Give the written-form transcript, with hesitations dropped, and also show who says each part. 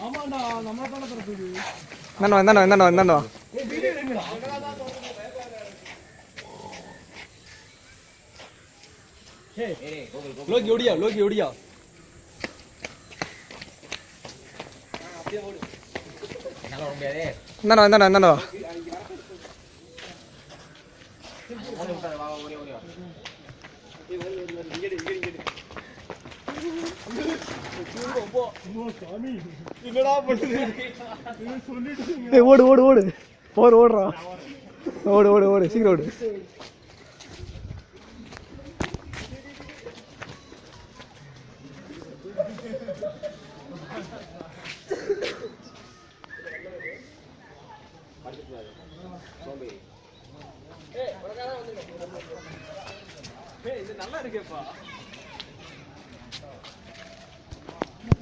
Speaker 1: இந்தாண்டா Loki ஓடியா இந்தாண்டா ஓடு ஓடுறா ஓடு சீக்கிரம் ஓடு. நல்லா இருக்கேப்பா.